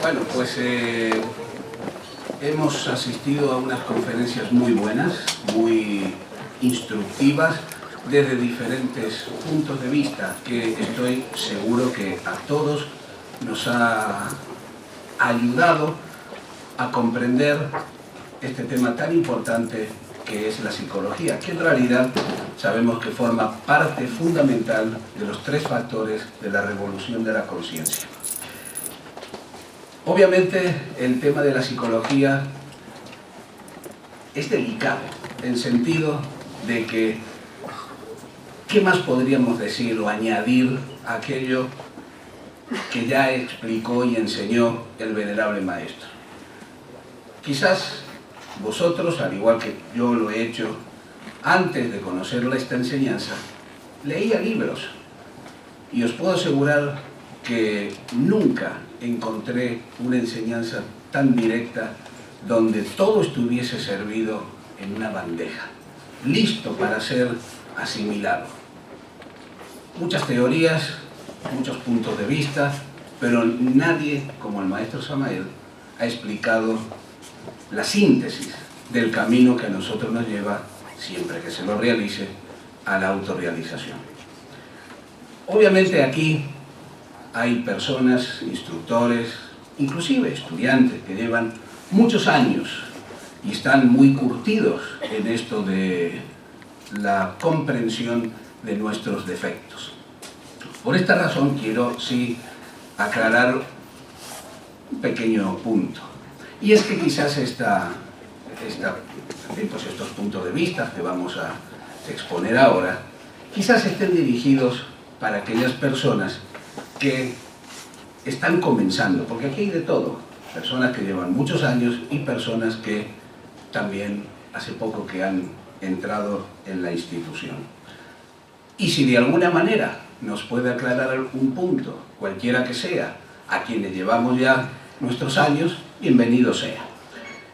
Bueno, pues hemos asistido a unas conferencias muy buenas, muy instructivas, desde diferentes puntos de vista, que estoy seguro que a todos nos ha ayudado a comprender este tema tan importante que es la psicología, que en realidad sabemos que forma parte fundamental de los 3 factores de la revolución de la conciencia. Obviamente el tema de la psicología es delicado, en sentido de que ¿qué más podríamos decir o añadir a aquello que ya explicó y enseñó el venerable maestro? Quizás vosotros, al igual que yo lo he hecho antes de conocer esta enseñanza, leía libros y os puedo asegurar que nunca encontré una enseñanza tan directa donde todo estuviese servido en una bandeja, listo para ser asimilado. Muchas teorías, muchos puntos de vista, pero nadie como el maestro Samael ha explicado la síntesis del camino que a nosotros nos lleva, siempre que se lo realice, a la autorrealización. Obviamente aquí hay personas, instructores, inclusive estudiantes que llevan muchos años y están muy curtidos en esto de la comprensión de nuestros defectos. Por esta razón quiero sí aclarar un pequeño punto. Y es que quizás estos puntos de vista que vamos a exponer ahora, quizás estén dirigidos para aquellas personas que están comenzando, porque aquí hay de todo, personas que llevan muchos años y personas que también hace poco que han entrado en la institución. Y si de alguna manera nos puede aclarar un punto, cualquiera que sea, a quienes llevamos ya nuestros años, bienvenido sea.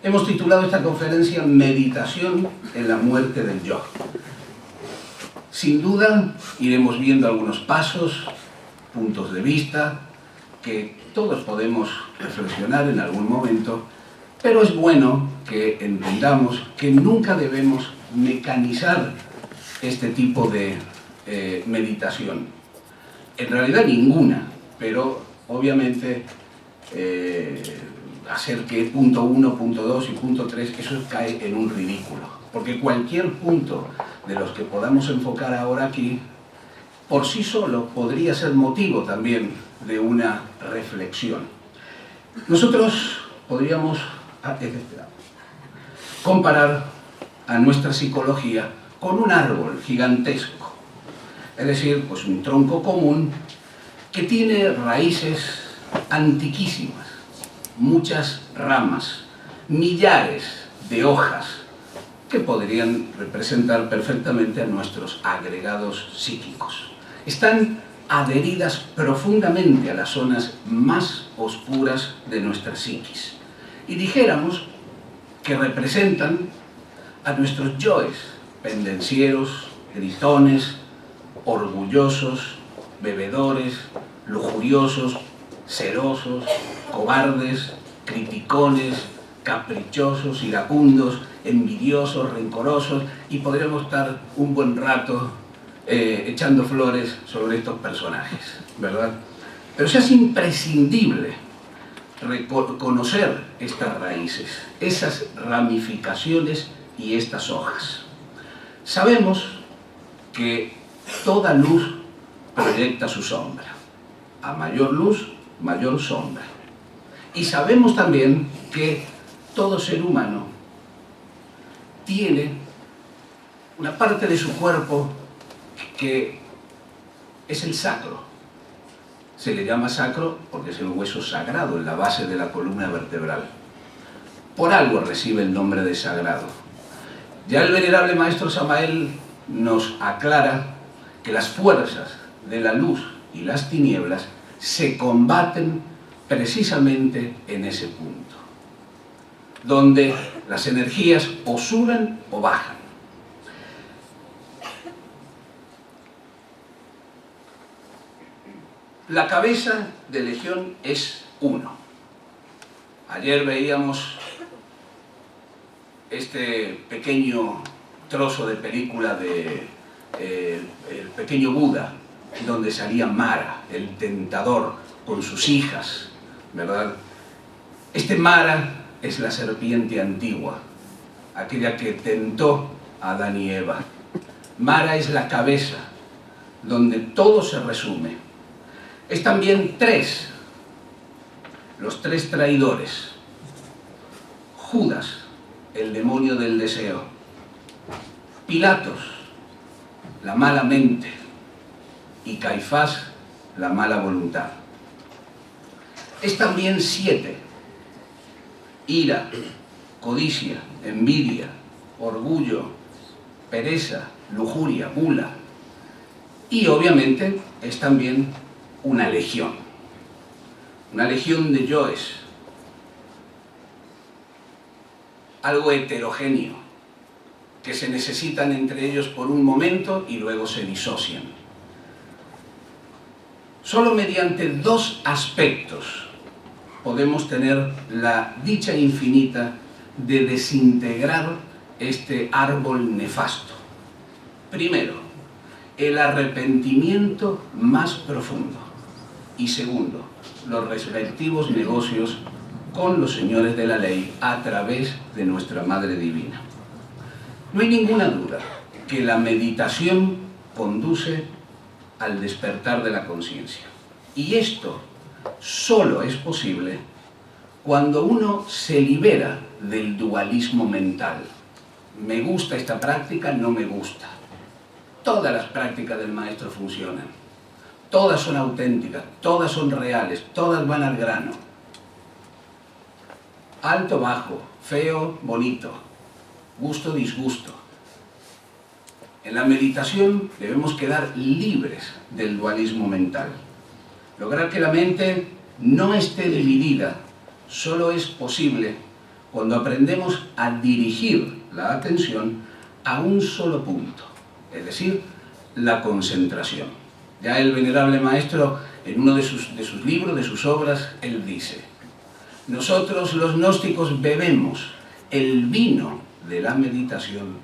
Hemos titulado esta conferencia Meditación en la muerte del yo. Sin duda iremos viendo algunos pasos, puntos de vista, que todos podemos reflexionar en algún momento, pero es bueno que entendamos que nunca debemos mecanizar este tipo de meditación. En realidad ninguna, pero obviamente hacer que punto 1, punto 2 y punto 3, eso cae en un ridículo. Porque cualquier punto de los que podamos enfocar ahora aquí, por sí solo podría ser motivo también de una reflexión. Nosotros podríamos comparar a nuestra psicología con un árbol gigantesco, es decir, pues un tronco común que tiene raíces antiquísimas, muchas ramas, millares de hojas que podrían representar perfectamente a nuestros agregados psíquicos. Están adheridas profundamente a las zonas más oscuras de nuestra psiquis y dijéramos que representan a nuestros yoes, pendencieros, gritones, orgullosos, bebedores, lujuriosos, celosos, cobardes, criticones, caprichosos, iracundos, envidiosos, rencorosos, y podríamos estar un buen rato echando flores sobre estos personajes, ¿verdad? Pero es imprescindible reconocer estas raíces, esas ramificaciones y estas hojas. Sabemos que toda luz proyecta su sombra. A mayor luz, mayor sombra. Y sabemos también que todo ser humano tiene una parte de su cuerpo que es el sacro. Se le llama sacro porque es el hueso sagrado en la base de la columna vertebral. Por algo recibe el nombre de sagrado. Ya el venerable maestro Samael nos aclara que las fuerzas de la luz y las tinieblas se combaten precisamente en ese punto, donde las energías o suben o bajan. La cabeza de Legión es uno. Ayer veíamos este pequeño trozo de película de El pequeño Buda, donde salía Mara, el tentador, con sus hijas, ¿verdad? Este Mara es la serpiente antigua, aquella que tentó a Adán y Eva. Mara es la cabeza, donde todo se resume. Es también tres, los tres traidores. Judas, el demonio del deseo. Pilatos, la mala mente. Y Caifás, la mala voluntad. Es también siete. Ira, codicia, envidia, orgullo, pereza, lujuria, gula. Y obviamente es también una legión de yoes, algo heterogéneo, que se necesitan entre ellos por un momento y luego se disocian. Solo mediante dos aspectos podemos tener la dicha infinita de desintegrar este árbol nefasto. Primero, el arrepentimiento más profundo. Y segundo, los respectivos negocios con los señores de la ley a través de nuestra Madre Divina. No hay ninguna duda que la meditación conduce al despertar de la conciencia. Y esto solo es posible cuando uno se libera del dualismo mental. Me gusta esta práctica, no me gusta. Todas las prácticas del maestro funcionan. Todas son auténticas, todas son reales, todas van al grano. Alto, bajo, feo, bonito, gusto, disgusto. En la meditación debemos quedar libres del dualismo mental. Lograr que la mente no esté dividida solo es posible cuando aprendemos a dirigir la atención a un solo punto, es decir, la concentración. Ya el venerable maestro, en uno de sus libros, de sus obras, él dice: nosotros los gnósticos bebemos el vino de la meditación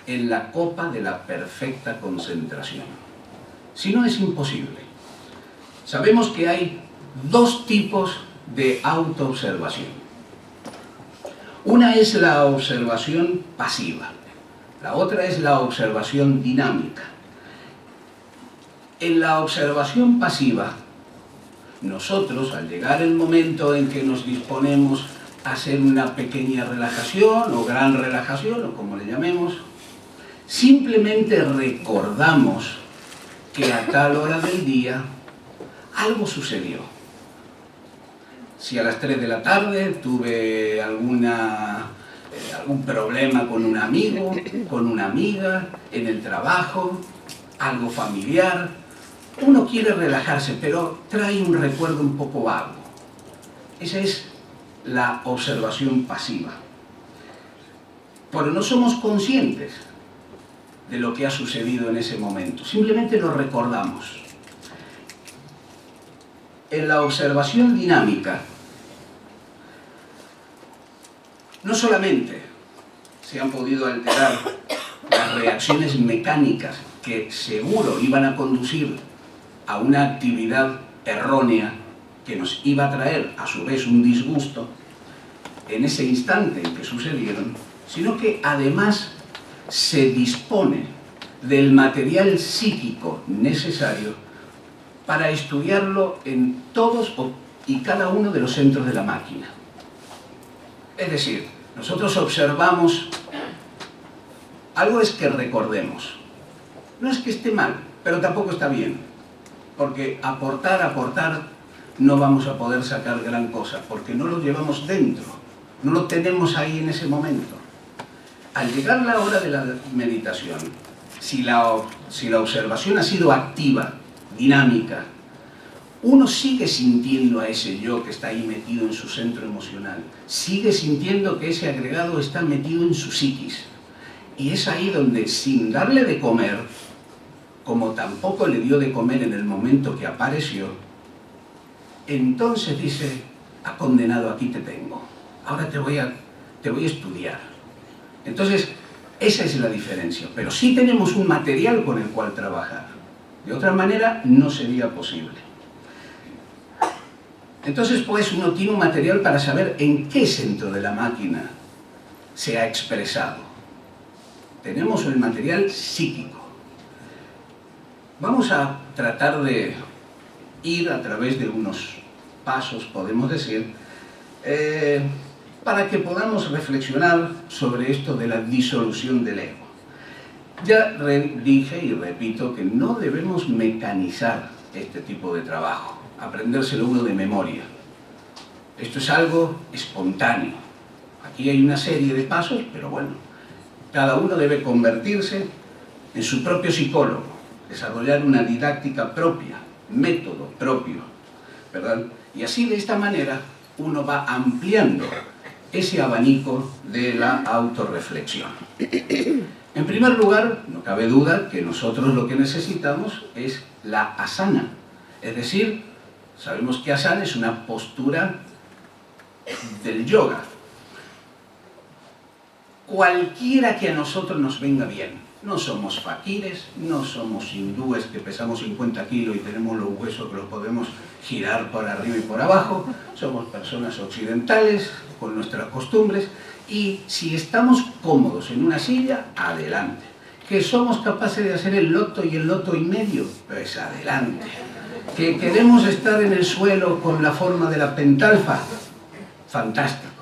en la copa de la perfecta concentración. Si no, es imposible. Sabemos que hay dos tipos de autoobservación. Una es la observación pasiva, la otra es la observación dinámica. En la observación pasiva, nosotros, al llegar el momento en que nos disponemos a hacer una pequeña relajación o gran relajación, o como le llamemos, simplemente recordamos que a tal hora del día algo sucedió. Si a las 3 de la tarde tuve algún problema con un amigo, con una amiga, en el trabajo, algo familiar, uno quiere relajarse, pero trae un recuerdo un poco vago. Esa es la observación pasiva. Pero no somos conscientes de lo que ha sucedido en ese momento, simplemente lo recordamos. En la observación dinámica, no solamente se han podido alterar las reacciones mecánicas que seguro iban a conducir a una actividad errónea que nos iba a traer a su vez un disgusto en ese instante en que sucedieron, sino que además se dispone del material psíquico necesario para estudiarlo en todos y cada uno de los centros de la máquina. Es decir, nosotros observamos, algo es que recordemos. No es que esté mal, pero tampoco está bien, porque aportar, no vamos a poder sacar gran cosa, porque no lo llevamos dentro, no lo tenemos ahí en ese momento. Al llegar la hora de la meditación, si la observación ha sido activa, dinámica, uno sigue sintiendo a ese yo que está ahí metido en su centro emocional, sigue sintiendo que ese agregado está metido en su psiquis. Y es ahí donde, sin darle de comer, como tampoco le dio de comer en el momento que apareció, entonces dice, ha condenado, aquí te tengo, ahora te voy a estudiar. Entonces, esa es la diferencia, pero sí tenemos un material con el cual trabajar. De otra manera, no sería posible. Entonces, pues, uno tiene un material para saber en qué centro de la máquina se ha expresado. Tenemos el material psíquico. Vamos a tratar de ir a través de unos pasos, podemos decir, para que podamos reflexionar sobre esto de la disolución del ego. Ya dije y repito que no debemos mecanizar este tipo de trabajo, aprendérselo uno de memoria. Esto es algo espontáneo. Aquí hay una serie de pasos, pero bueno, cada uno debe convertirse en su propio psicólogo, desarrollar una didáctica propia, método propio, ¿verdad? Y así, de esta manera, uno va ampliando ese abanico de la autorreflexión. En primer lugar, no cabe duda que nosotros lo que necesitamos es la asana. Es decir, sabemos que asana es una postura del yoga. Cualquiera que a nosotros nos venga bien. No somos faquires, no somos hindúes que pesamos 50 kilos y tenemos los huesos que los podemos girar por arriba y por abajo. Somos personas occidentales con nuestras costumbres y si estamos cómodos en una silla, adelante. Que somos capaces de hacer el loto y el loto y medio, pues adelante. Que queremos estar en el suelo con la forma de la pentalfa, fantástico.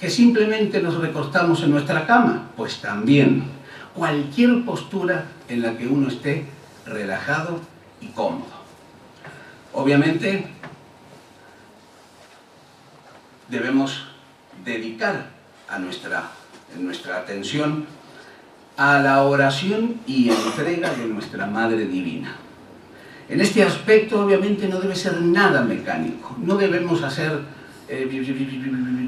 Que simplemente nos recostamos en nuestra cama, pues también. Cualquier postura en la que uno esté relajado y cómodo. Obviamente, debemos dedicar nuestra atención a la oración y entrega de nuestra Madre Divina. En este aspecto, obviamente, no debe ser nada mecánico. No debemos hacer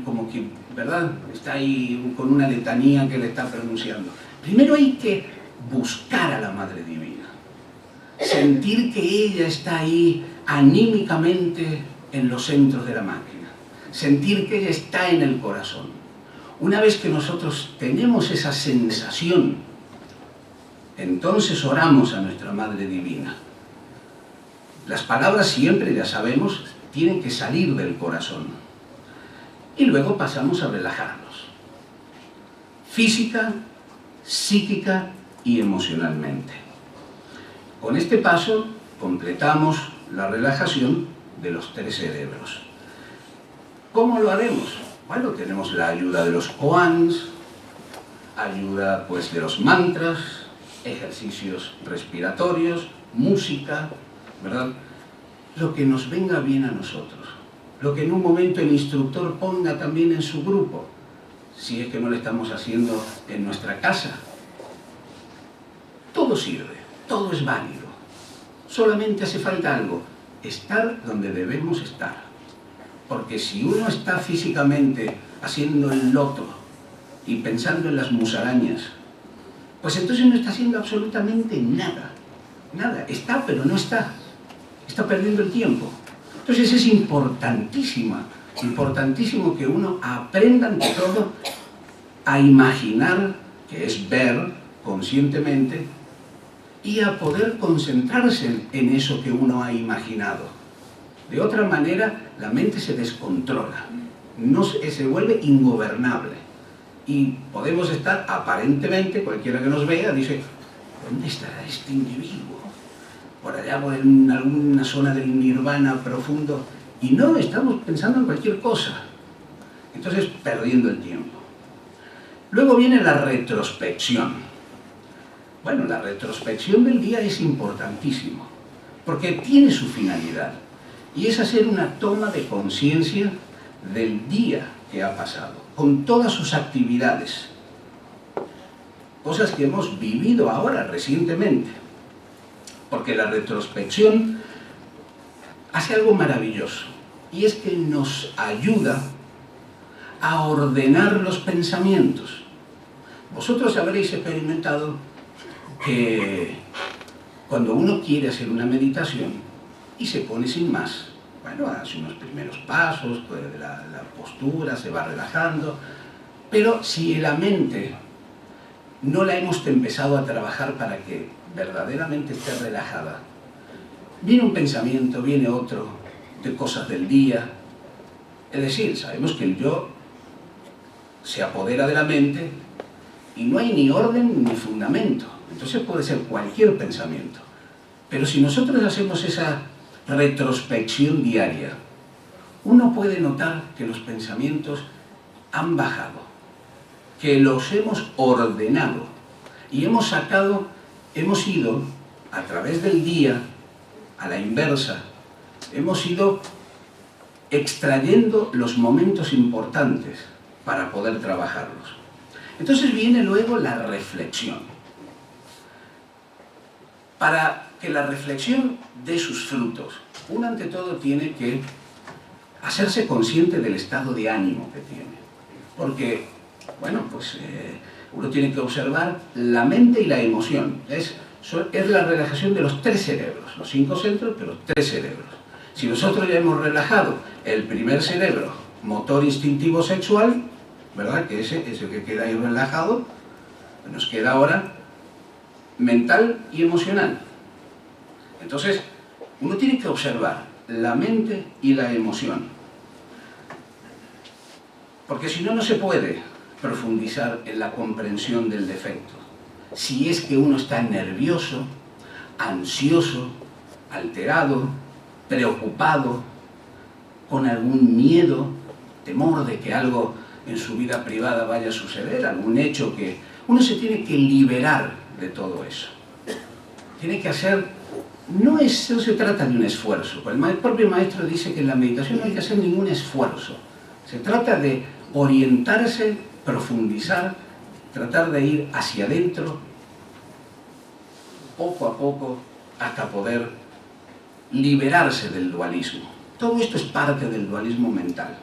como que, ¿verdad?, está ahí con una letanía que le está pronunciando. Primero hay que buscar a la Madre Divina, sentir que ella está ahí anímicamente en los centros de la máquina, sentir que ella está en el corazón. Una vez que nosotros tenemos esa sensación, entonces oramos a nuestra Madre Divina. Las palabras siempre, ya sabemos, tienen que salir del corazón. Y luego pasamos a relajarnos, física, psíquica y emocionalmente. Con este paso completamos la relajación de los 3 cerebros. ¿Cómo lo haremos? Bueno, tenemos la ayuda de los koans, ayuda pues de los mantras, ejercicios respiratorios, música, ¿verdad? Lo que nos venga bien a nosotros, lo que en un momento el instructor ponga también en su grupo, si es que no lo estamos haciendo en nuestra casa. Todo sirve, todo es válido. Solamente hace falta algo, estar donde debemos estar. Porque si uno está físicamente haciendo el loto y pensando en las musarañas, pues entonces no está haciendo absolutamente nada. Nada, está pero no está. Está perdiendo el tiempo. Entonces es importantísimo que uno aprenda ante todo a imaginar, que es ver conscientemente, y a poder concentrarse en eso que uno ha imaginado. De otra manera, la mente se descontrola, se vuelve ingobernable. Y podemos estar, aparentemente, cualquiera que nos vea, dice, ¿dónde estará este individuo? Por allá, en alguna zona del nirvana profundo. Y no, estamos pensando en cualquier cosa. Entonces, perdiendo el tiempo. Luego viene la retrospección. Bueno, la retrospección del día es importantísimo, porque tiene su finalidad. Y es hacer una toma de conciencia del día que ha pasado, con todas sus actividades. Cosas que hemos vivido ahora, recientemente. Porque la retrospección hace algo maravilloso, y es que nos ayuda a ordenar los pensamientos. Vosotros habréis experimentado que cuando uno quiere hacer una meditación y se pone sin más, bueno, hace unos primeros pasos, la postura se va relajando, pero si la mente no la hemos empezado a trabajar para que verdaderamente esté relajada, viene un pensamiento, viene otro, de cosas del día. Es decir, sabemos que el yo se apodera de la mente y no hay ni orden ni fundamento. Entonces puede ser cualquier pensamiento. Pero si nosotros hacemos esa retrospección diaria, uno puede notar que los pensamientos han bajado, que los hemos ordenado y hemos ido a través del día, a la inversa, hemos ido extrayendo los momentos importantes para poder trabajarlos. Entonces viene luego la reflexión. Para que la reflexión dé sus frutos, uno ante todo tiene que hacerse consciente del estado de ánimo que tiene. Porque, bueno, pues uno tiene que observar la mente y la emoción. Es la relajación de los tres cerebros, los 5 centros, pero los 3 cerebros. Si nosotros ya hemos relajado el primer cerebro, motor instintivo sexual, ¿verdad? Que ese es el que queda ahí relajado, nos queda ahora mental y emocional. Entonces, uno tiene que observar la mente y la emoción. Porque si no, no se puede profundizar en la comprensión del defecto. Si es que uno está nervioso, ansioso, alterado, preocupado, con algún miedo, temor de que algo en su vida privada vaya a suceder, algún hecho que... Uno se tiene que liberar de todo eso. Tiene que hacer... No se trata de un esfuerzo. El propio maestro dice que en la meditación no hay que hacer ningún esfuerzo. Se trata de orientarse, profundizar, tratar de ir hacia adentro, poco a poco, hasta poder liberarse del dualismo. Todo esto es parte del dualismo mental.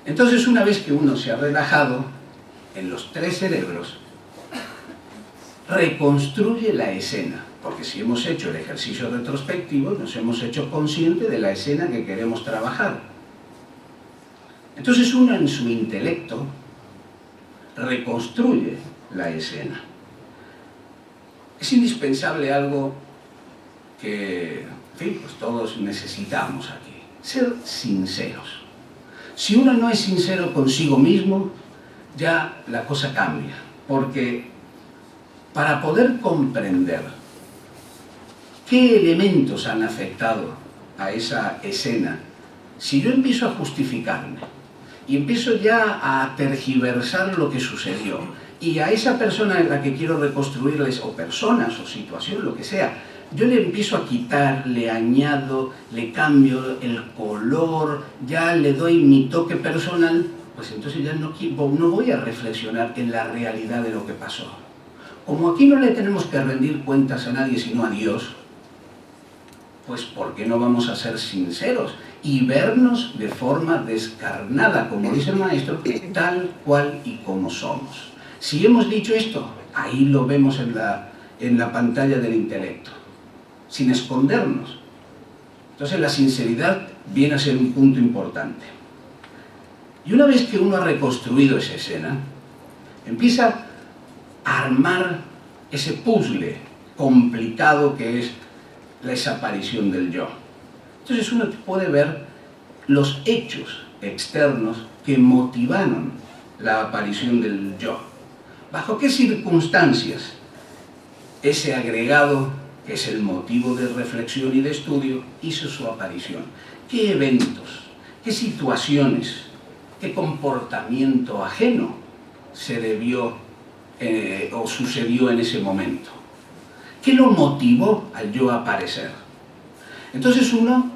Entonces, una vez que uno se ha relajado en los 3 cerebros, reconstruye la escena. Porque si hemos hecho el ejercicio retrospectivo, nos hemos hecho conscientes de la escena que queremos trabajar. Entonces uno en su intelecto reconstruye la escena. Es indispensable algo que, en fin, pues todos necesitamos aquí. Ser sinceros. Si uno no es sincero consigo mismo, ya la cosa cambia. Porque para poder comprender qué elementos han afectado a esa escena, si yo empiezo a justificarme y empiezo ya a tergiversar lo que sucedió, y a esa persona en la que quiero reconstruirles, o personas, o situación, lo que sea, yo le empiezo a quitar, le añado, le cambio el color, ya le doy mi toque personal, pues entonces ya no voy a reflexionar en la realidad de lo que pasó. Como aquí no le tenemos que rendir cuentas a nadie sino a Dios, pues ¿por qué no vamos a ser sinceros y vernos de forma descarnada, como dice el maestro, tal cual y como somos? Si hemos dicho esto, ahí lo vemos en la pantalla del intelecto, sin escondernos. Entonces la sinceridad viene a ser un punto importante. Y una vez que uno ha reconstruido esa escena, empieza a armar ese puzzle complicado que es la desaparición del yo. Entonces uno puede ver los hechos externos que motivaron la aparición del yo. ¿Bajo qué circunstancias ese agregado, que es el motivo de reflexión y de estudio, hizo su aparición? ¿Qué eventos, qué situaciones, qué comportamiento ajeno se debió o sucedió en ese momento? ¿Qué lo motivó al yo aparecer? Entonces uno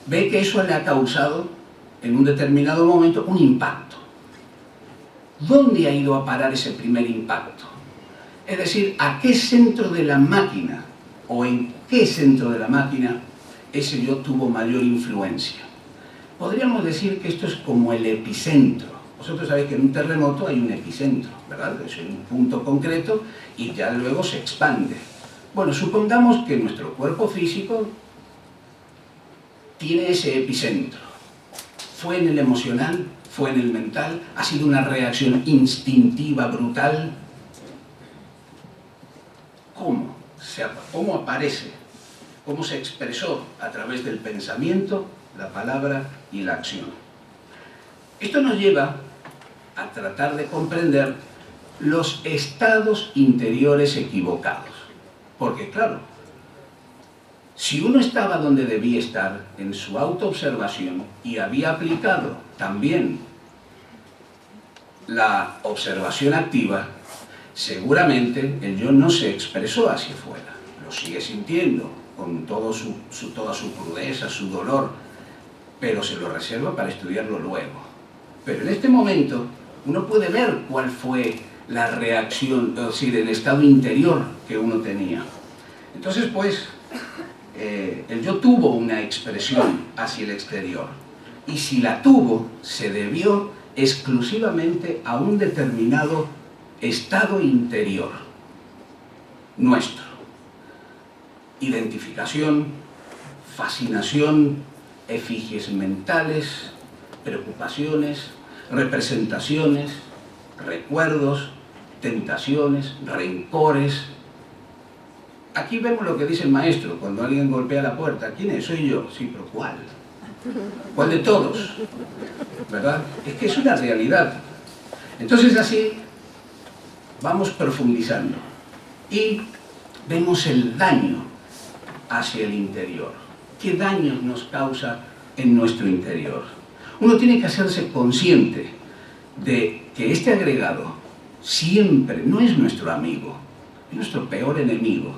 ve que eso le ha causado en un determinado momento un impacto. ¿Dónde ha ido a parar ese primer impacto? Es decir, ¿a qué centro de la máquina o en qué centro de la máquina ese yo tuvo mayor influencia? Podríamos decir que esto es como el epicentro. Vosotros sabéis que en un terremoto hay un epicentro, ¿verdad? Es un punto concreto y ya luego se expande. Bueno, supongamos que nuestro cuerpo físico tiene ese epicentro. ¿Fue en el emocional? ¿Fue en el mental? ¿Ha sido una reacción instintiva, brutal? ¿Cómo aparece? ¿Cómo se expresó? A través del pensamiento, la palabra y la acción. Esto nos lleva a tratar de comprender los estados interiores equivocados. Porque, claro, si uno estaba donde debía estar, en su autoobservación, y había aplicado también la observación activa, seguramente el yo no se expresó hacia afuera. Lo sigue sintiendo, con toda su crudeza, su dolor, pero se lo reserva para estudiarlo luego. Pero en este momento uno puede ver cuál fue la reacción, es decir, el estado interior que uno tenía. Entonces, pues, el yo tuvo una expresión hacia el exterior. Y si la tuvo, se debió exclusivamente a un determinado estado interior nuestro. Identificación, fascinación, efigies mentales, preocupaciones, representaciones, recuerdos, tentaciones, rencores. Aquí vemos lo que dice el maestro cuando alguien golpea la puerta. ¿Quién es? Soy yo. Sí, pero ¿cuál? ¿Cuál de todos? ¿Verdad? Es que es una realidad. Entonces así vamos profundizando y vemos el daño hacia el interior. ¿Qué daños nos causa en nuestro interior? Uno tiene que hacerse consciente de que este agregado siempre no es nuestro amigo, es nuestro peor enemigo.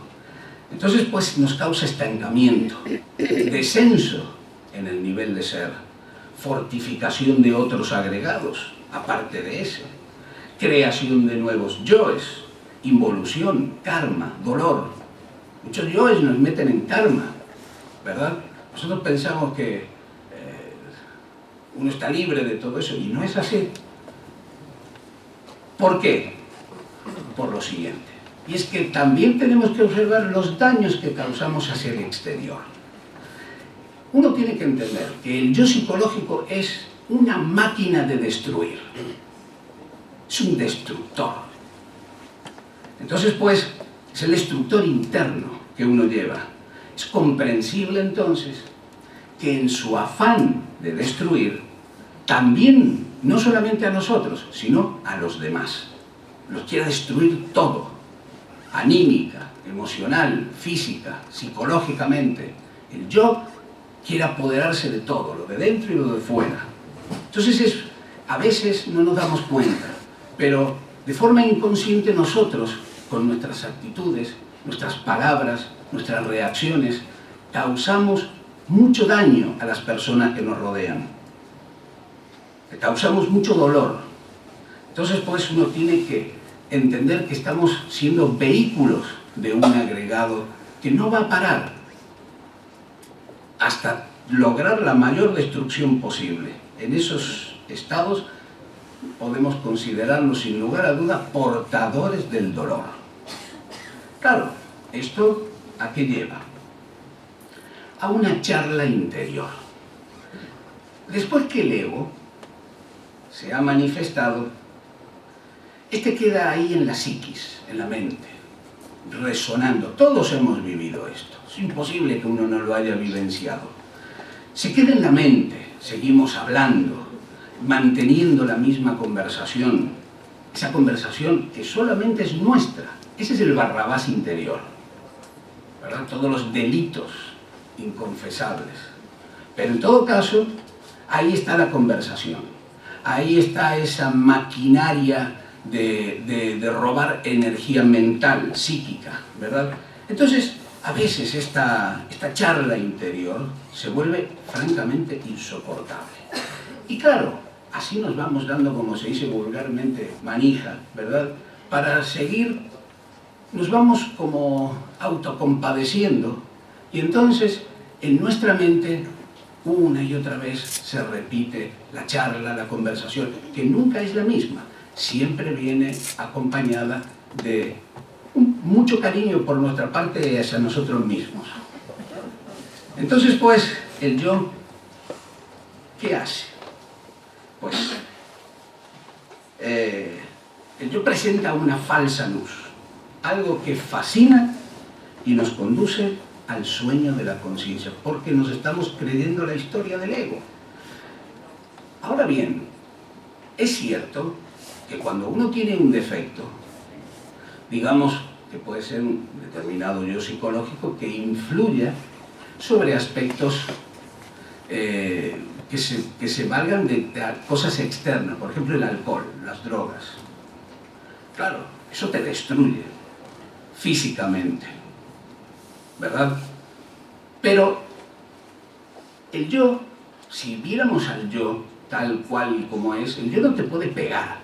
Entonces, pues, nos causa estancamiento, descenso en el nivel de ser, fortificación de otros agregados, aparte de ese, creación de nuevos yoes, involución, karma, dolor. Muchos yoes nos meten en karma, ¿verdad? Nosotros pensamos que uno está libre de todo eso, y no es así. ¿Por qué? Por lo siguiente. Y es que también tenemos que observar los daños que causamos hacia el exterior. Uno tiene que entender que el yo psicológico es una máquina de destruir. Es un destructor. Entonces, pues, es el destructor interno que uno lleva. Es comprensible, entonces, que en su afán de destruir, también, no solamente a nosotros, sino a los demás. Los quiere destruir todo. Anímica, emocional, física, psicológicamente. El yo quiere apoderarse de todo, lo de dentro y lo de fuera. Entonces, a veces no nos damos cuenta, pero de forma inconsciente nosotros, con nuestras actitudes, nuestras palabras, nuestras reacciones, causamos mucho daño a las personas que nos rodean. Le causamos mucho dolor. Entonces, pues, uno tiene que entender que estamos siendo vehículos de un agregado que no va a parar hasta lograr la mayor destrucción posible. En esos estados podemos considerarnos, sin lugar a duda, portadores del dolor. Claro, ¿esto a qué lleva? A una charla interior. Después que el ego se ha manifestado, este queda ahí en la psiquis, en la mente, resonando. Todos hemos vivido esto. Es imposible que uno no lo haya vivenciado. Se queda en la mente, seguimos hablando, manteniendo la misma conversación. Esa conversación que solamente es nuestra. Ese es el Barrabás interior, ¿verdad? Todos los delitos inconfesables. Pero en todo caso, ahí está la conversación. Ahí está esa maquinaria de robar energía mental, psíquica, ¿verdad? Entonces, a veces esta charla interior se vuelve francamente insoportable. Y claro, así nos vamos dando, como se dice vulgarmente, manija, ¿verdad? Para seguir, nos vamos como autocompadeciendo, y entonces en nuestra mente una y otra vez se repite la charla, la conversación, que nunca es la misma. Siempre viene acompañada de mucho cariño por nuestra parte hacia nosotros mismos. Entonces, pues, el yo, ¿qué hace? Pues el yo presenta una falsa luz, algo que fascina y nos conduce al sueño de la conciencia, porque nos estamos creyendo la historia del ego. Ahora bien, es cierto que cuando uno tiene un defecto, digamos que puede ser un determinado yo psicológico que influya sobre aspectos que se valgan de cosas externas, por ejemplo el alcohol, las drogas. Claro, eso te destruye físicamente, ¿verdad? Pero el yo, si viéramos al yo tal cual y como es, el yo no te puede pegar.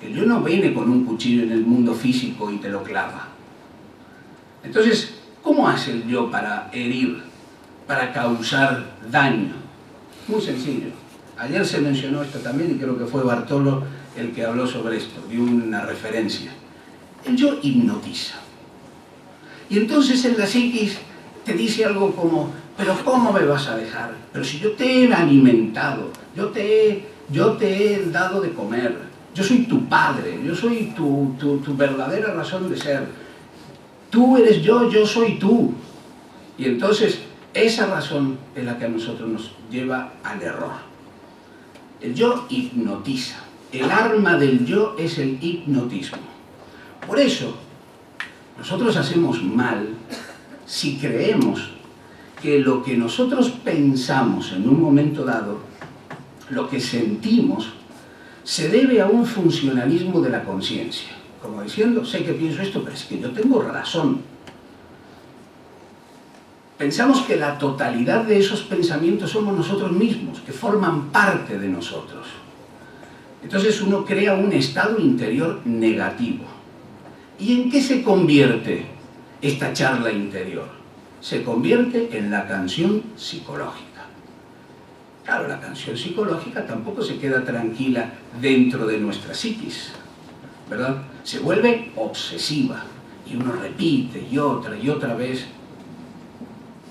El yo no viene con un cuchillo en el mundo físico y te lo clava. Entonces, ¿cómo hace el yo para herir, para causar daño? Muy sencillo. Ayer se mencionó esto también y creo que fue Bartolo el que habló sobre esto, dio una referencia. El yo hipnotiza. Y entonces en la psiquis te dice algo como, pero ¿cómo me vas a dejar? Pero si yo te he alimentado, yo te he dado de comer, yo soy tu padre, yo soy tu verdadera razón de ser. Tú eres yo, yo soy tú. Y entonces esa razón es la que a nosotros nos lleva al error. El yo hipnotiza. El arma del yo es el hipnotismo. Por eso, nosotros hacemos mal si creemos que lo que nosotros pensamos en un momento dado, lo que sentimos, se debe a un funcionalismo de la conciencia. Como diciendo, sé que pienso esto, pero es que yo tengo razón. Pensamos que la totalidad de esos pensamientos somos nosotros mismos, que forman parte de nosotros. Entonces uno crea un estado interior negativo. ¿Y en qué se convierte esta charla interior? Se convierte en la canción psicológica. Claro, la canción psicológica tampoco se queda tranquila dentro de nuestra psiquis, ¿verdad? Se vuelve obsesiva y uno repite y otra vez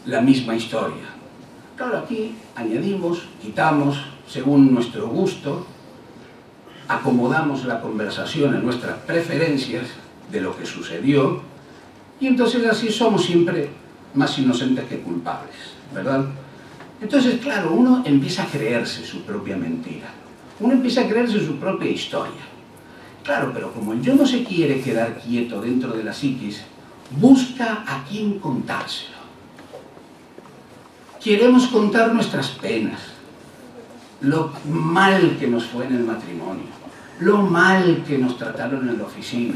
la misma historia. Claro, aquí añadimos, quitamos, según nuestro gusto, acomodamos la conversación a nuestras preferencias de lo que sucedió y entonces así somos siempre más inocentes que culpables, ¿verdad? Entonces, claro, uno empieza a creerse su propia mentira, uno empieza a creerse su propia historia. Claro, pero como el yo no se quiere quedar quieto dentro de la psiquis, busca a quién contárselo. Queremos contar nuestras penas, lo mal que nos fue en el matrimonio, lo mal que nos trataron en la oficina,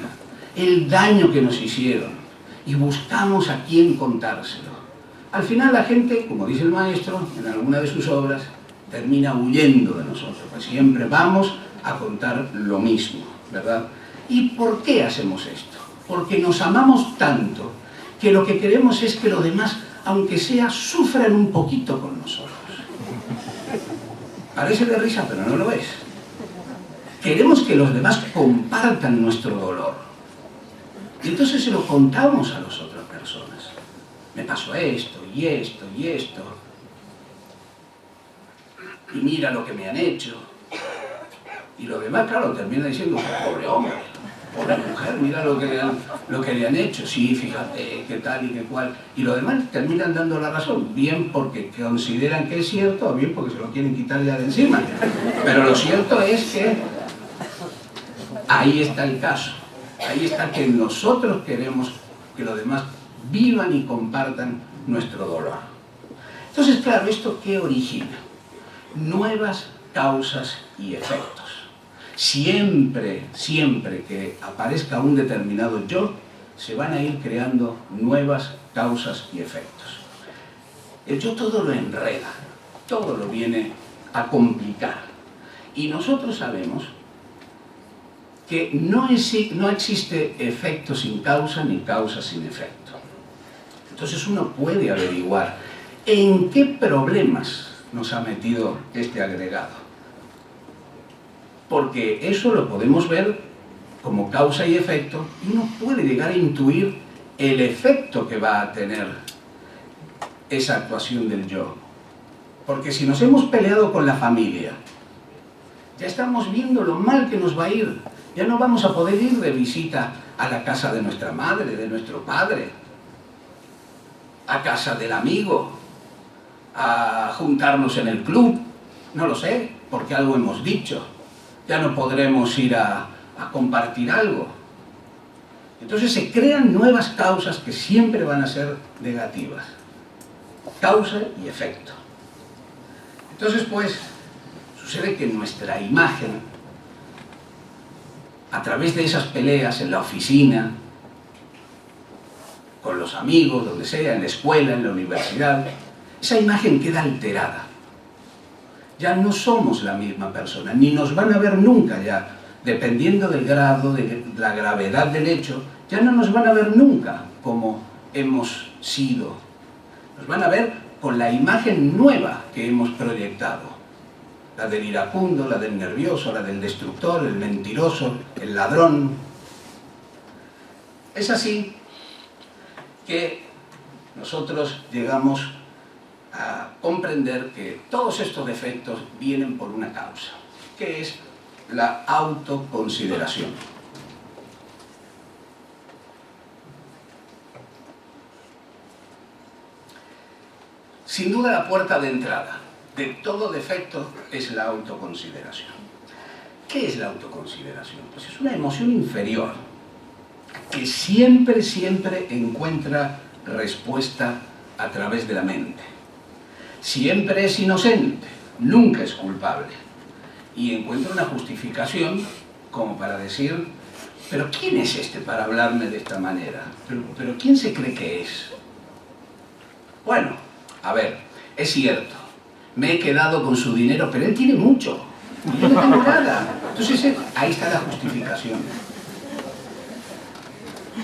el daño que nos hicieron, y buscamos a quién contárselo. Al final la gente, como dice el maestro en alguna de sus obras, termina huyendo de nosotros, pues siempre vamos a contar lo mismo, ¿verdad? ¿Y por qué hacemos esto? Porque nos amamos tanto que lo que queremos es que los demás, aunque sea, sufran un poquito con nosotros. Parece de risa, pero no lo es. Queremos que los demás compartan nuestro dolor. Y entonces se lo contamos a las otras personas. Me pasó esto, y esto, y esto. Y mira lo que me han hecho. Y lo demás, claro, termina diciendo, pobre hombre, pobre mujer, mira lo que le han hecho. Sí, fíjate, qué tal y qué cual. Y lo demás terminan dando la razón, bien porque consideran que es cierto, o bien porque se lo quieren quitar ya de encima. Pero lo cierto es que ahí está el caso. Ahí está que nosotros queremos que los demás vivan y compartan nuestro dolor. Entonces, claro, ¿esto qué origina? Nuevas causas y efectos. Siempre que aparezca un determinado yo, se van a ir creando nuevas causas y efectos. El yo todo lo enreda, todo lo viene a complicar. Y nosotros sabemos que no existe efecto sin causa ni causa sin efecto. Entonces uno puede averiguar en qué problemas nos ha metido este agregado. Porque eso lo podemos ver como causa y efecto y uno puede llegar a intuir el efecto que va a tener esa actuación del yo. Porque si nos hemos peleado con la familia, ya estamos viendo lo mal que nos va a ir. Ya no vamos a poder ir de visita a la casa de nuestra madre, de nuestro padre, a casa del amigo, a juntarnos en el club, no lo sé, porque algo hemos dicho. Ya no podremos ir a compartir algo. Entonces se crean nuevas causas que siempre van a ser negativas. Causa y efecto. Entonces, pues, sucede que nuestra imagen, a través de esas peleas en la oficina, con los amigos, donde sea, en la escuela, en la universidad, esa imagen queda alterada. Ya no somos la misma persona, ni nos van a ver nunca ya, dependiendo del grado, de la gravedad del hecho, ya no nos van a ver nunca como hemos sido. Nos van a ver con la imagen nueva que hemos proyectado. La del iracundo, la del nervioso, la del destructor, el mentiroso, el ladrón. Es así que nosotros llegamos a comprender que todos estos defectos vienen por una causa, que es la autoconsideración. Sin duda la puerta de entrada de todo defecto es la autoconsideración. ¿Qué es la autoconsideración? Pues es una emoción inferior que siempre encuentra respuesta a través de la mente. Siempre es inocente, nunca es culpable. Y encuentra una justificación como para decir, ¿pero quién es este para hablarme de esta manera? ¿Pero quién se cree que es? Bueno, a ver, es cierto, me he quedado con su dinero, pero él tiene mucho, yo no tengo nada. Entonces ahí está la justificación.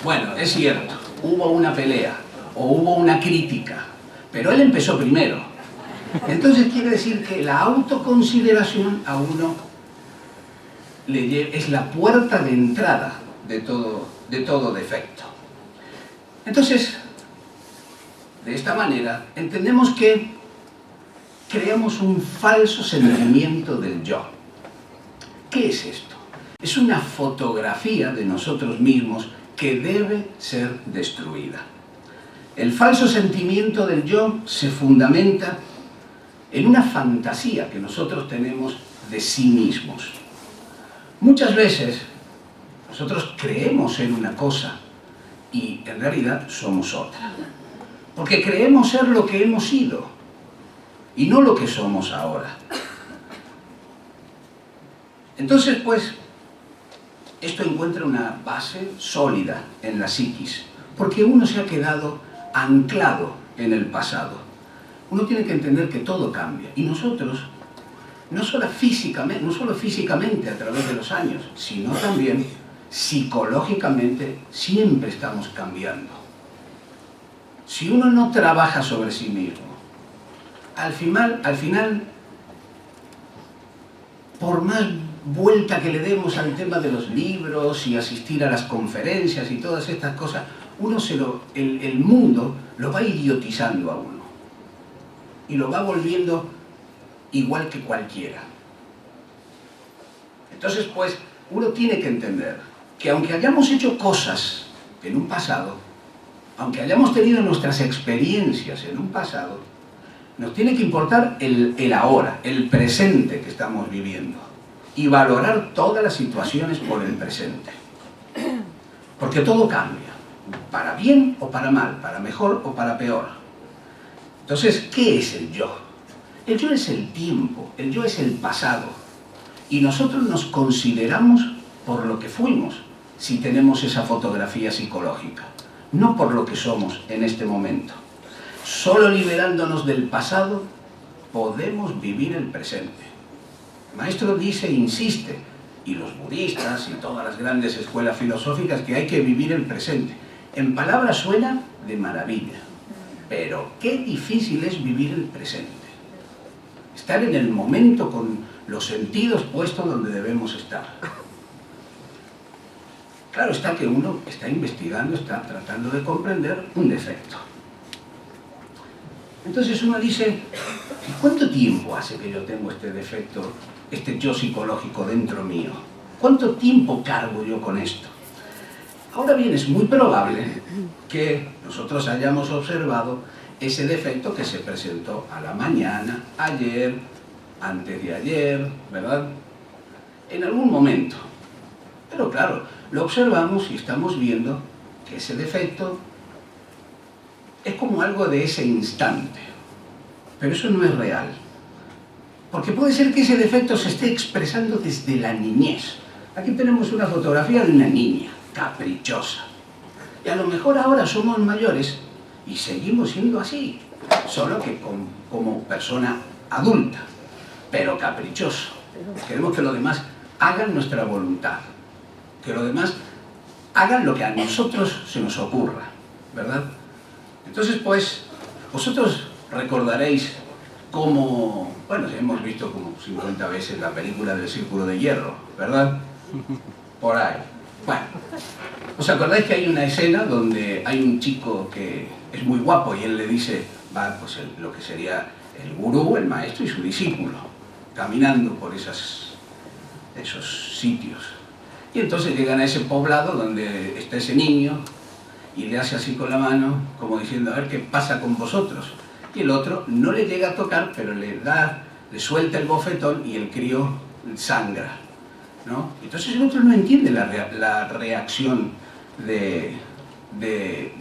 Bueno, es cierto, hubo una pelea o hubo una crítica, pero él empezó primero. Entonces quiere decir que la autoconsideración a uno es la puerta de entrada de todo defecto. Entonces, de esta manera, entendemos que creamos un falso sentimiento del yo. ¿Qué es esto? Es una fotografía de nosotros mismos que debe ser destruida. El falso sentimiento del yo se fundamenta en una fantasía que nosotros tenemos de sí mismos. Muchas veces nosotros creemos en una cosa y en realidad somos otra. Porque creemos ser lo que hemos sido y no lo que somos ahora. Entonces, pues, esto encuentra una base sólida en la psiquis, porque uno se ha quedado anclado en el pasado. Uno tiene que entender que todo cambia, y nosotros, no solo físicamente a través de los años, sino también psicológicamente, siempre estamos cambiando. Si uno no trabaja sobre sí mismo, al final, por más vuelta que le demos al tema de los libros y asistir a las conferencias y todas estas cosas, el mundo lo va idiotizando a uno y lo va volviendo igual que cualquiera. Entonces, pues, uno tiene que entender que aunque hayamos hecho cosas en un pasado, aunque hayamos tenido nuestras experiencias en un pasado, nos tiene que importar el ahora, el presente que estamos viviendo y valorar todas las situaciones por el presente. Porque todo cambia, para bien o para mal, para mejor o para peor. Entonces, ¿qué es el yo? El yo es el tiempo, el yo es el pasado. Y nosotros nos consideramos por lo que fuimos, si tenemos esa fotografía psicológica, no por lo que somos en este momento. Solo liberándonos del pasado podemos vivir el presente. El maestro dice, insiste, y los budistas y todas las grandes escuelas filosóficas, que hay que vivir el presente. En palabras suena de maravilla, pero qué difícil es vivir el presente. Estar en el momento con los sentidos puestos donde debemos estar. Claro está que uno está investigando, está tratando de comprender un defecto. Entonces uno dice, ¿cuánto tiempo hace que yo tengo este defecto, este yo psicológico dentro mío? ¿Cuánto tiempo cargo yo con esto? Ahora bien, es muy probable que nosotros hayamos observado ese defecto que se presentó a la mañana, ayer, antes de ayer, ¿verdad? En algún momento. Pero claro, lo observamos y estamos viendo que ese defecto es como algo de ese instante. Pero eso no es real. Porque puede ser que ese defecto se esté expresando desde la niñez. Aquí tenemos una fotografía de una niña, caprichosa. Y a lo mejor ahora somos mayores y seguimos siendo así, solo que como persona adulta, pero caprichoso. Queremos que los demás hagan nuestra voluntad, que los demás hagan lo que a nosotros se nos ocurra, ¿verdad? Entonces, pues, vosotros recordaréis cómo, bueno, hemos visto como 50 veces la película del Círculo de Hierro, ¿verdad? Por ahí. Bueno, ¿os acordáis que hay una escena donde hay un chico que es muy guapo y él le dice, va, pues lo que sería el gurú, el maestro y su discípulo, caminando por esos sitios? Y entonces llegan a ese poblado donde está ese niño y le hace así con la mano, como diciendo, a ver qué pasa con vosotros. Y el otro no le llega a tocar, pero le suelta el bofetón y el crío sangra, ¿no? Entonces el otro no entiende la reacción de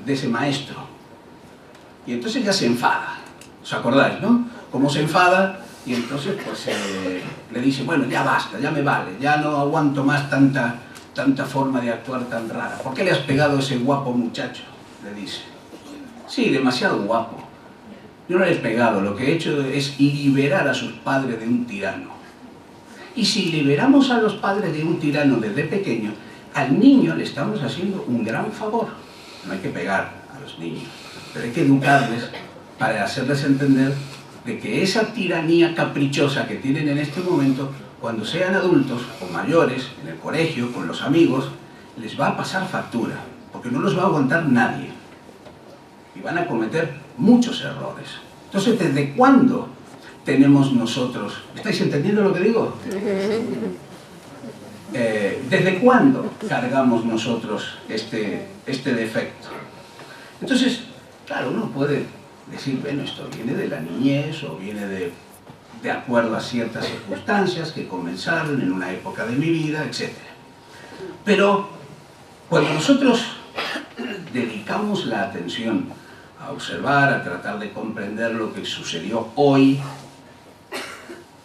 ese maestro. Y entonces ya se enfada. ¿Os acordáis, no? Cómo se enfada y entonces pues le dice, bueno, ya basta, ya me vale, ya no aguanto más tanta forma de actuar tan rara. ¿Por qué le has pegado a ese guapo muchacho?, le dice. Sí, demasiado guapo. Yo no le he pegado, lo que he hecho es liberar a sus padres de un tirano. Y si liberamos a los padres de un tirano desde pequeño, al niño le estamos haciendo un gran favor. No hay que pegar a los niños, pero hay que educarles para hacerles entender de que esa tiranía caprichosa que tienen en este momento, cuando sean adultos o mayores, en el colegio, con los amigos, les va a pasar factura, porque no los va a aguantar nadie. Y van a cometer muchos errores. Entonces, ¿desde cuándo tenemos nosotros? ¿Estáis entendiendo lo que digo? ¿Desde cuándo cargamos nosotros este defecto? Entonces, claro, uno puede decir, bueno, esto viene de la niñez o viene de acuerdo a ciertas circunstancias que comenzaron en una época de mi vida, etc. Pero cuando nosotros dedicamos la atención a observar, a tratar de comprender lo que sucedió hoy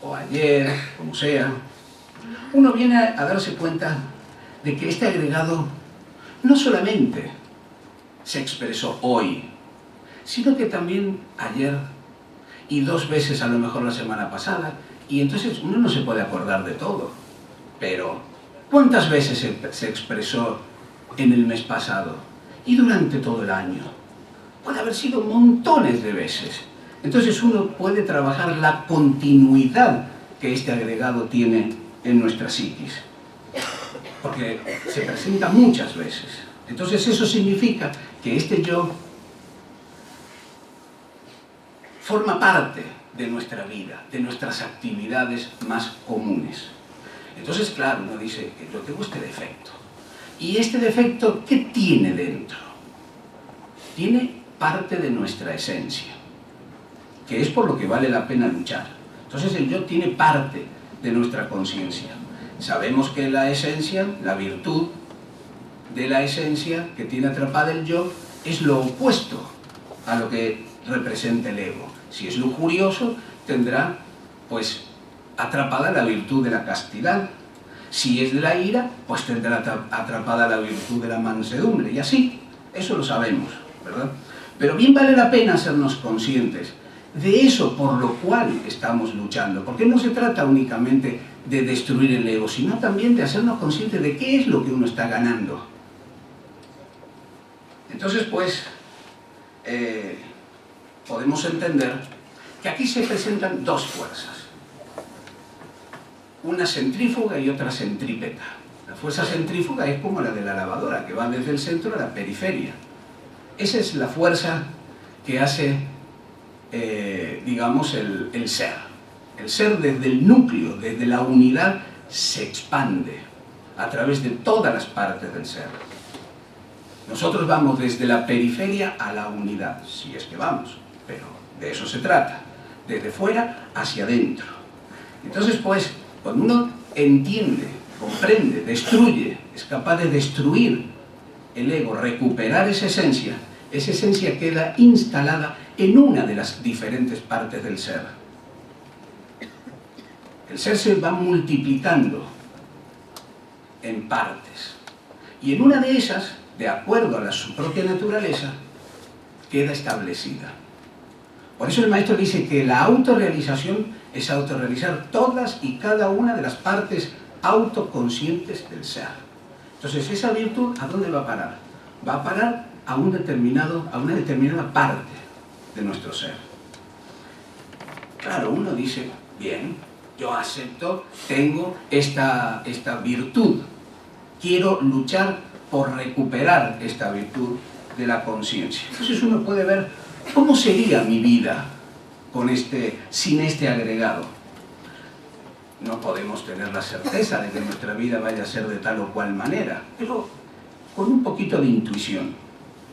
o ayer, como sea, uno viene a darse cuenta de que este agregado no solamente se expresó hoy, sino que también ayer y 2 veces a lo mejor la semana pasada, y entonces uno no se puede acordar de todo. Pero, ¿cuántas veces se expresó en el mes pasado? Y durante todo el año. Puede haber sido montones de veces. Entonces uno puede trabajar la continuidad que este agregado tiene en nuestra psiquis, porque se presenta muchas veces. Entonces eso significa que este yo forma parte de nuestra vida, de nuestras actividades más comunes. Entonces, claro, uno dice que yo tengo este defecto. ¿Y este defecto qué tiene dentro? Tiene parte de nuestra esencia, que es por lo que vale la pena luchar. Entonces el yo tiene parte de nuestra conciencia. Sabemos que la esencia, la virtud de la esencia que tiene atrapada el yo, es lo opuesto a lo que representa el ego. Si es lujurioso, tendrá pues atrapada la virtud de la castidad. Si es de la ira, pues tendrá atrapada la virtud de la mansedumbre. Y así, eso lo sabemos, ¿verdad? Pero bien vale la pena hacernos conscientes de eso por lo cual estamos luchando, porque no se trata únicamente de destruir el ego, sino también de hacernos conscientes de qué es lo que uno está ganando. Entonces, pues, podemos entender que aquí se presentan 2 fuerzas, una centrífuga y otra centrípeta. La fuerza centrífuga es como la de la lavadora, que va desde el centro a la periferia. Esa es la fuerza que hace digamos, el ser. El ser desde el núcleo, desde la unidad, se expande a través de todas las partes del ser. Nosotros vamos desde la periferia a la unidad, si es que vamos, pero de eso se trata, desde fuera hacia adentro. Entonces, pues, cuando uno entiende, comprende, destruye, es capaz de destruir el ego, recuperar esa esencia queda instalada en una de las diferentes partes del ser. El ser se va multiplicando en partes, y en una de esas, de acuerdo a su propia naturaleza, queda establecida. Por eso el maestro dice que la autorrealización es autorrealizar todas y cada una de las partes autoconscientes del ser. Entonces, esa virtud, ¿a dónde va a parar? Va a parar a una determinada parte de nuestro ser. Claro, uno dice, bien, yo acepto, tengo esta virtud, quiero luchar por recuperar esta virtud de la conciencia. Entonces uno puede ver cómo sería mi vida sin este agregado. No podemos tener la certeza de que nuestra vida vaya a ser de tal o cual manera, pero con un poquito de intuición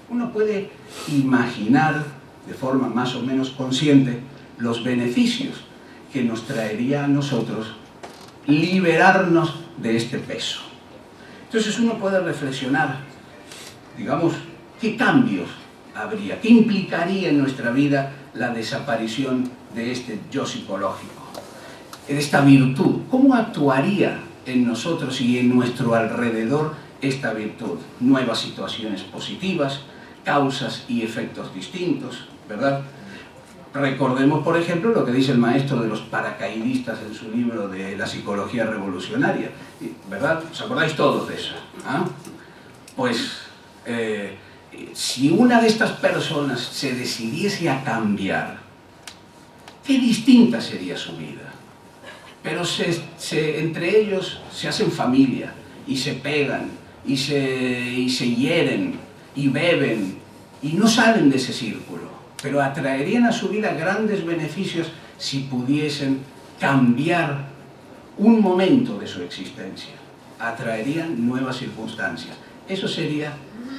uno puede imaginar de forma más o menos consciente los beneficios que nos traería a nosotros liberarnos de este peso. Entonces uno puede reflexionar, digamos, qué cambios habría, qué implicaría en nuestra vida la desaparición de este yo psicológico, de esta virtud. ¿Cómo actuaría en nosotros y en nuestro alrededor esta virtud? Nuevas situaciones positivas, causas y efectos distintos, ¿verdad? Recordemos, por ejemplo, lo que dice el maestro de los paracaidistas en su libro de la psicología revolucionaria, ¿verdad? ¿Os acordáis todos de eso? ¿Ah? Pues, si una de estas personas se decidiese a cambiar, qué distinta sería su vida. Pero entre ellos se hacen familia, y se pegan, y se hieren, y beben, y no salen de ese círculo. Pero atraerían a su vida grandes beneficios si pudiesen cambiar un momento de su existencia. Atraerían nuevas circunstancias. Eso serían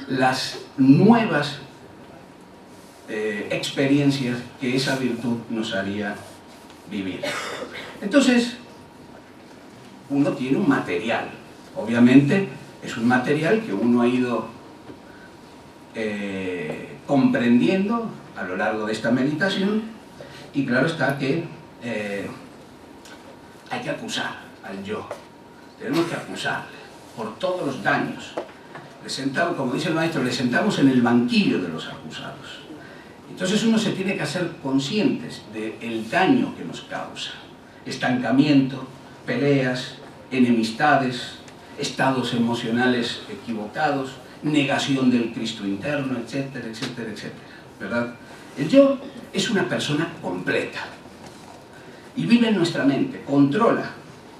las nuevas experiencias que esa virtud nos haría vivir. Entonces, uno tiene un material. Obviamente, es un material que uno ha ido comprendiendo a lo largo de esta meditación, y claro está que hay que acusar al yo. Tenemos que acusarle por todos los daños. Como dice el maestro, le sentamos en el banquillo de los acusados. Entonces uno se tiene que hacer conscientes del daño que nos causa. Estancamiento, peleas, enemistades, estados emocionales equivocados, negación del Cristo interno, etcétera, etcétera, etcétera, ¿verdad? El yo es una persona completa y vive en nuestra mente, controla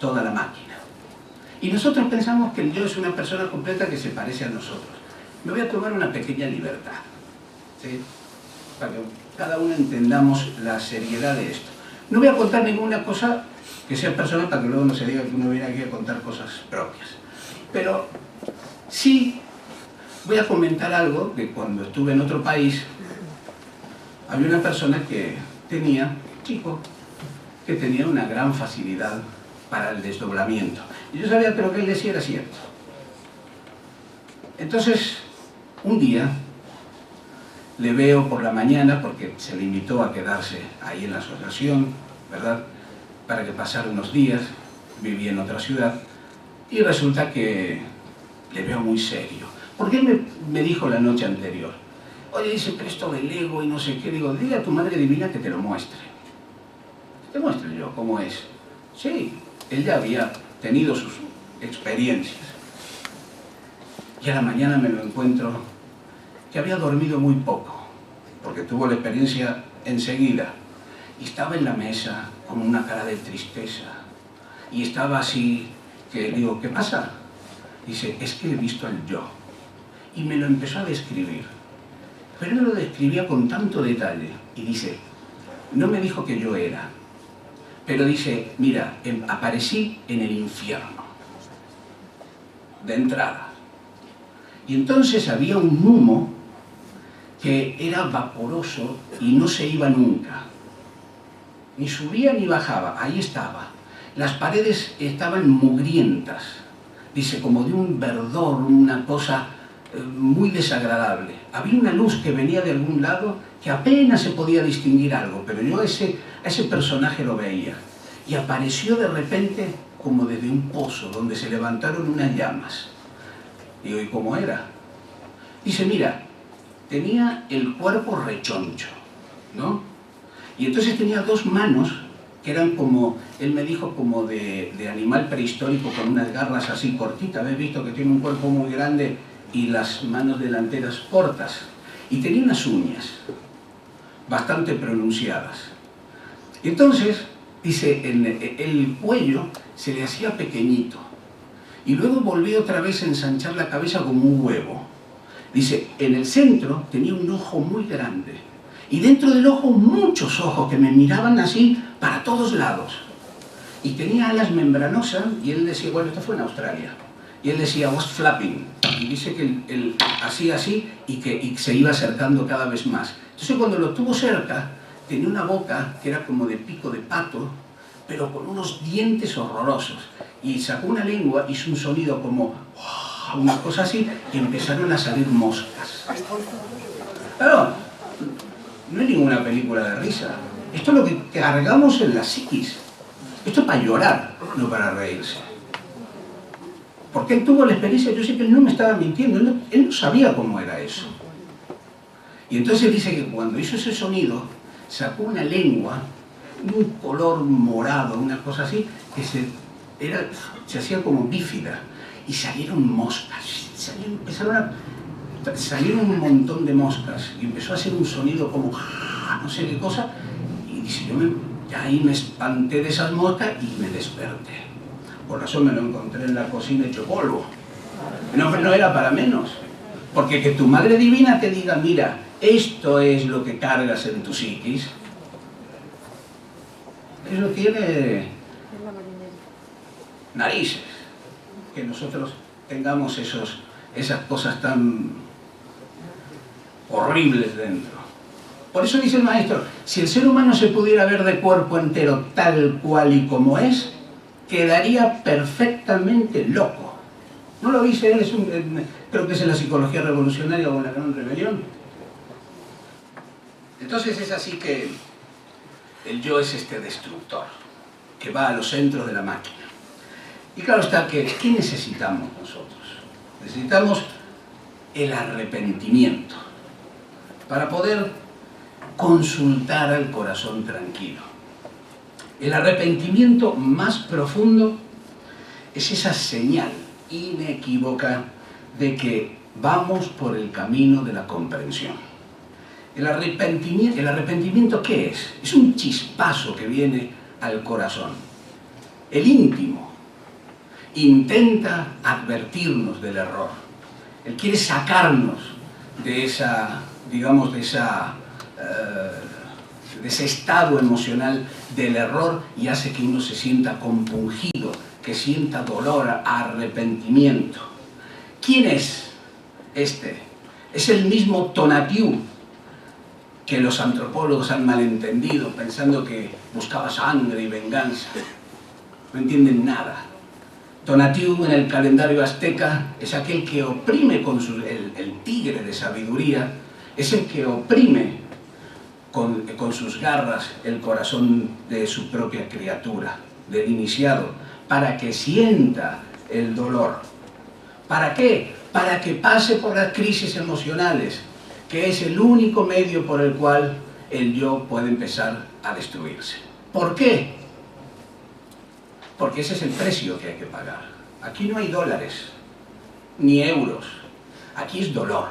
toda la máquina. Y nosotros pensamos que el yo es una persona completa que se parece a nosotros. Me voy a tomar una pequeña libertad, ¿sí? Para que cada uno entendamos la seriedad de esto. No voy a contar ninguna cosa que sea personal para que luego no se diga que uno viene aquí a contar cosas propias. Pero sí voy a comentar algo de cuando estuve en otro país. Había una persona chico, que tenía una gran facilidad para el desdoblamiento. Y yo sabía que lo que él decía era cierto. Entonces, un día, le veo por la mañana, porque se le invitó a quedarse ahí en la asociación, ¿verdad?, para que pasara unos días, vivía en otra ciudad, y resulta que le veo muy serio. Porque él me dijo la noche anterior, oye, dice, pero esto del ego y no sé qué, digo, dile a tu Madre Divina que te lo muestre. Que te muestre yo cómo es. Sí, él ya había tenido sus experiencias. Y a la mañana me lo encuentro que había dormido muy poco, porque tuvo la experiencia enseguida, y estaba en la mesa con una cara de tristeza, y estaba así, que digo, ¿qué pasa? Dice, es que he visto al yo, y me lo empezó a describir, pero él lo describía con tanto detalle, y dice, no me dijo que yo era, pero dice, mira, aparecí en el infierno, de entrada. Y entonces había un humo que era vaporoso y no se iba nunca. Ni subía ni bajaba, ahí estaba. Las paredes estaban mugrientas, dice, como de un verdor, una cosa muy desagradable. Había una luz que venía de algún lado que apenas se podía distinguir algo, pero yo a ese personaje lo veía. Y apareció de repente como desde un pozo donde se levantaron unas llamas. Digo, ¿y cómo era? Dice, mira, tenía el cuerpo rechoncho, ¿no? Y entonces tenía dos manos que eran como, él me dijo, como de animal prehistórico, con unas garras así cortitas. ¿Habéis visto que tiene un cuerpo muy grande y las manos delanteras cortas? Y tenía unas uñas bastante pronunciadas. Y entonces, dice, el cuello se le hacía pequeñito. Y luego volvió otra vez a ensanchar la cabeza como un huevo. Dice, en el centro tenía un ojo muy grande. Y dentro del ojo muchos ojos que me miraban así para todos lados. Y tenía alas membranosas y él decía, bueno, esto fue en Australia. Y él decía, was flapping. Y dice que él hacía así y se iba acercando cada vez más. Entonces cuando lo tuvo cerca, tenía una boca que era como de pico de pato, pero con unos dientes horrorosos. Y sacó una lengua, hizo un sonido como una cosa así, y empezaron a salir moscas. Claro, no es ninguna película de risa. Esto es lo que cargamos en la psiquis. Esto es para llorar, no para reírse. Porque él tuvo la experiencia, yo sé que él no me estaba mintiendo, él no sabía cómo era eso. Y entonces dice que cuando hizo ese sonido, sacó una lengua de un color morado, una cosa así, que se hacía como bífida. Y salieron moscas, salieron un montón de moscas, y empezó a hacer un sonido como, no sé qué cosa, y dice, ahí me espanté de esas moscas y me desperté. Por razón me lo encontré en la cocina hecho polvo. No era para menos. Porque que tu Madre Divina te diga, mira, esto es lo que cargas en tu psiquis, eso tiene narices. Que nosotros tengamos esas cosas tan horribles dentro. Por eso dice el maestro, si el ser humano se pudiera ver de cuerpo entero tal cual y como es, quedaría perfectamente loco. ¿No lo dice él? Creo que es en la Psicología Revolucionaria o en la Gran Rebelión. Entonces es así que el yo es este destructor, que va a los centros de la máquina. Y claro está que, ¿qué necesitamos nosotros? Necesitamos el arrepentimiento para poder consultar al corazón tranquilo. El arrepentimiento más profundo es esa señal inequívoca de que vamos por el camino de la comprensión. ¿El arrepentimiento qué es? Es un chispazo que viene al corazón. El íntimo intenta advertirnos del error. Él quiere sacarnos de ese estado emocional del error y hace que uno se sienta compungido, que sienta dolor, arrepentimiento. ¿Quién es este? Es el mismo Tonatiuh que los antropólogos han malentendido pensando que buscaba sangre y venganza. No entienden nada. Tonatiuh en el calendario azteca es aquel que oprime con el tigre de sabiduría, es el que oprime con sus garras el corazón de su propia criatura, del iniciado, para que sienta el dolor. ¿Para qué? Para que pase por las crisis emocionales, que es el único medio por el cual el yo puede empezar a destruirse. ¿Por qué? Porque ese es el precio que hay que pagar. Aquí no hay dólares, ni euros. Aquí es dolor.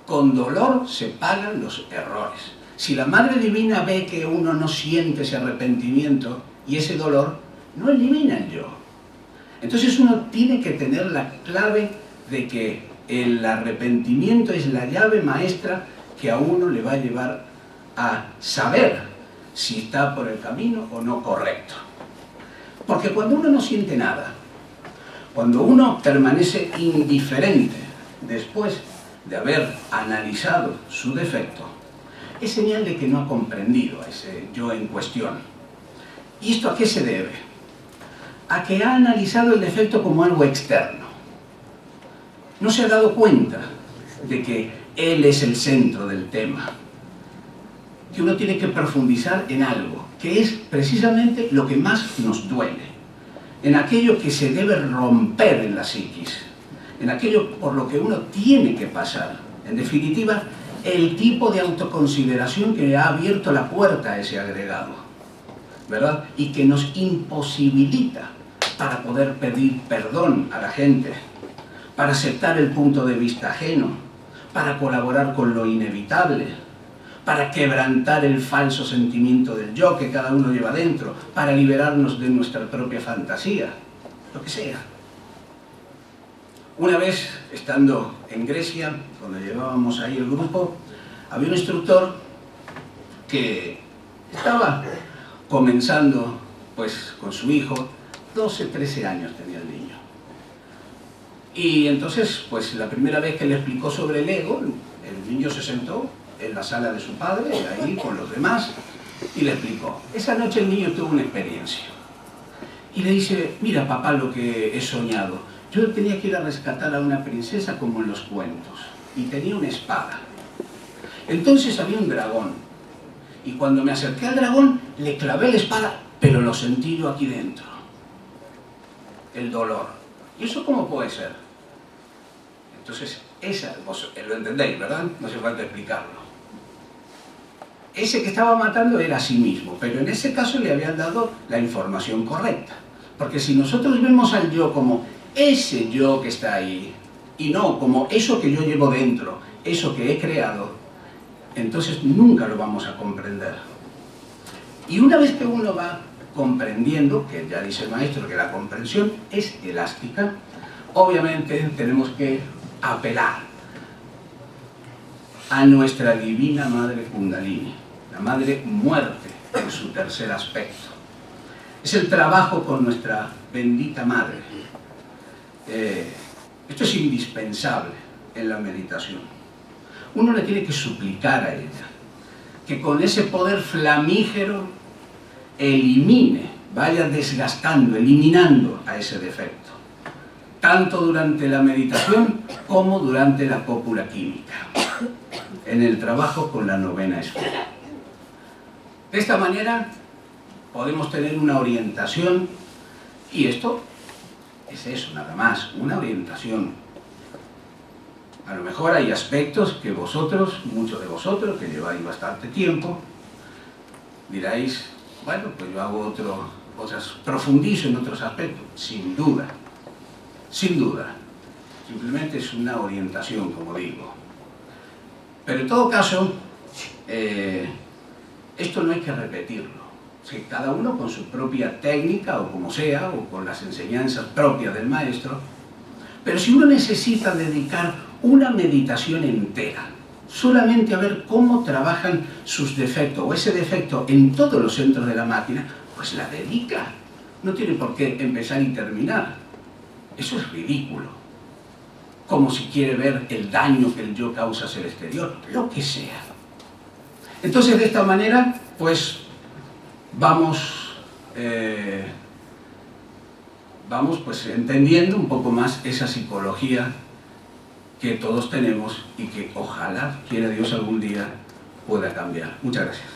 Con dolor se pagan los errores. Si la Madre Divina ve que uno no siente ese arrepentimiento y ese dolor, no elimina el yo. Entonces uno tiene que tener la clave de que el arrepentimiento es la llave maestra que a uno le va a llevar a saber si está por el camino o no correcto. Porque cuando uno no siente nada, cuando uno permanece indiferente después de haber analizado su defecto, es señal de que no ha comprendido a ese yo en cuestión. ¿Y esto a qué se debe? A que ha analizado el defecto como algo externo. No se ha dado cuenta de que él es el centro del tema, que uno tiene que profundizar en algo, que es precisamente lo que más nos duele, en aquello que se debe romper en la psiquis, en aquello por lo que uno tiene que pasar. En definitiva, el tipo de autoconsideración que ha abierto la puerta a ese agregado, ¿verdad? Y que nos imposibilita para poder pedir perdón a la gente, para aceptar el punto de vista ajeno, para colaborar con lo inevitable, para quebrantar el falso sentimiento del yo que cada uno lleva dentro, para liberarnos de nuestra propia fantasía, lo que sea. Una vez, estando en Grecia, cuando llevábamos ahí el grupo, había un instructor que estaba comenzando pues con su hijo, 12, 13 años tenía el niño. Y entonces, pues la primera vez que le explicó sobre el ego, el niño se sentó en la sala de su padre, ahí con los demás, y le explicó. Esa noche el niño tuvo una experiencia. Y le dice, mira papá lo que he soñado. Yo tenía que ir a rescatar a una princesa como en los cuentos, y tenía una espada. Entonces había un dragón, y cuando me acerqué al dragón, le clavé la espada, pero lo sentí yo aquí dentro. El dolor. ¿Y eso cómo puede ser? Entonces, vos lo entendéis, ¿verdad? No hace falta explicarlo. Ese que estaba matando era a sí mismo, pero en ese caso le habían dado la información correcta. Porque si nosotros vemos al yo como ese yo que está ahí, y no como eso que yo llevo dentro, eso que he creado, entonces nunca lo vamos a comprender. Y una vez que uno va comprendiendo, que ya dice el maestro que la comprensión es elástica, obviamente tenemos que apelar a nuestra divina madre Kundalini, la madre muerte en su tercer aspecto. Es el trabajo con nuestra bendita madre. Esto es indispensable en la meditación. Uno le tiene que suplicar a ella que con ese poder flamígero elimine, vaya desgastando, eliminando a ese defecto, tanto durante la meditación como durante la cópula química, en el trabajo con la novena esfera. De esta manera podemos tener una orientación, y esto es eso, nada más, una orientación. A lo mejor hay aspectos que vosotros, muchos de vosotros, que lleváis bastante tiempo, diréis, bueno, pues yo hago profundizo en otros aspectos. Sin duda, sin duda. Simplemente es una orientación, como digo. Pero en todo caso, esto no hay que repetirlo. Que cada uno con su propia técnica, o como sea, o con las enseñanzas propias del maestro. Pero si uno necesita dedicar una meditación entera solamente a ver cómo trabajan sus defectos, o ese defecto en todos los centros de la máquina, pues la dedica. No tiene por qué empezar y terminar. Eso es ridículo. Como si quiere ver el daño que el yo causa hacia el exterior, lo que sea. Entonces, de esta manera, pues vamos pues entendiendo un poco más esa psicología que todos tenemos y que ojalá, quiera Dios, algún día pueda cambiar. Muchas gracias.